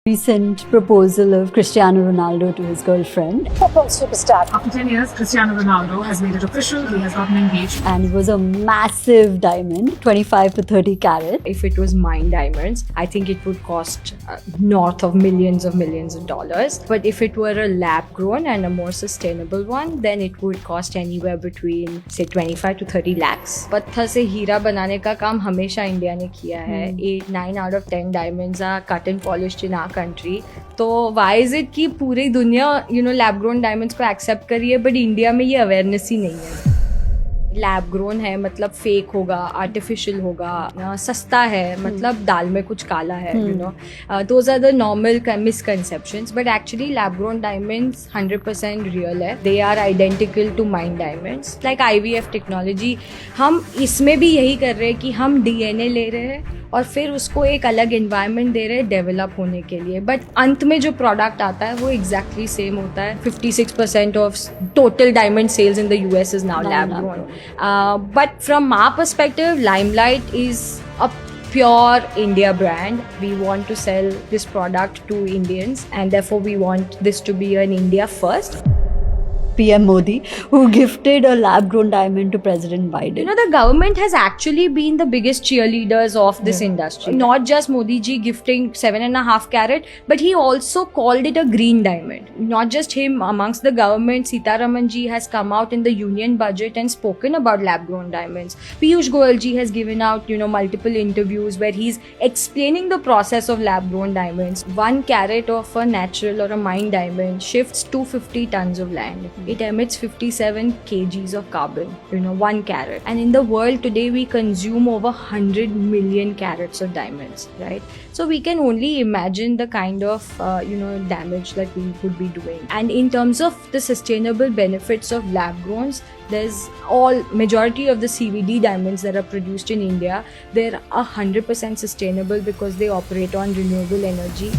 Recent proposal of Cristiano Ronaldo to his girlfriend. Football superstar. After 10 years, Cristiano Ronaldo has made it official. He has gotten engaged. And it was a massive diamond, 25 to 30 carat. If it was mine diamonds, I think it would cost north of millions of dollars. But if it were a lab grown and a more sustainable one, then it would cost anywhere between say 25 to 30 lakhs. पत्थर से हीरा बनाने का काम हमेशा India ने किया है. 9 out of 10 diamonds are cut and polished in our country. तो why is it कि पूरी दुनिया लैब ग्रोन डायमंड्स को एक्सेप्ट करी है, बट इंडिया में ये अवेयरनेस ही नहीं है. लैब ग्रोन है मतलब फेक होगा, आर्टिफिशियल होगा, सस्ता है मतलब दाल में कुछ काला है. Those are the normal misconceptions, but actually lab grown diamonds 100% real है. They are identical to mined diamonds. Like IVF technology, हम इसमें भी यही कर रहे हैं कि हम DNA ले रहे हैं और फिर उसको एक अलग एनवायरनमेंट दे रहे हैं डेवलप होने के लिए. बट अंत में जो प्रोडक्ट आता है वो एग्जैक्टली सेम होता है. 56% of total diamond sales in the US is now lab grown. But from our perspective, Limelight is a pure India brand. We want to sell this product to Indians, and therefore we want this to be an India first. PM Modi, who gifted a lab-grown diamond to President Biden. The government has actually been the biggest cheerleaders of this industry. Not just Modi ji gifting 7.5 carat, but he also called it a green diamond. Not just him, amongst the government, Sitaraman ji has come out in the union budget and spoken about lab-grown diamonds. Piyush Goyal ji has given out, multiple interviews where he's explaining the process of lab-grown diamonds. 1 carat of a natural or a mine diamond shifts 250 tons of land. It emits 57 kgs of carbon, 1 carat. And in the world today, we consume over 100 million carats of diamonds, right? So we can only imagine the kind of, damage that we would be doing. And in terms of the sustainable benefits of lab growns, there's majority of the CVD diamonds that are produced in India, they're 100% sustainable because they operate on renewable energy.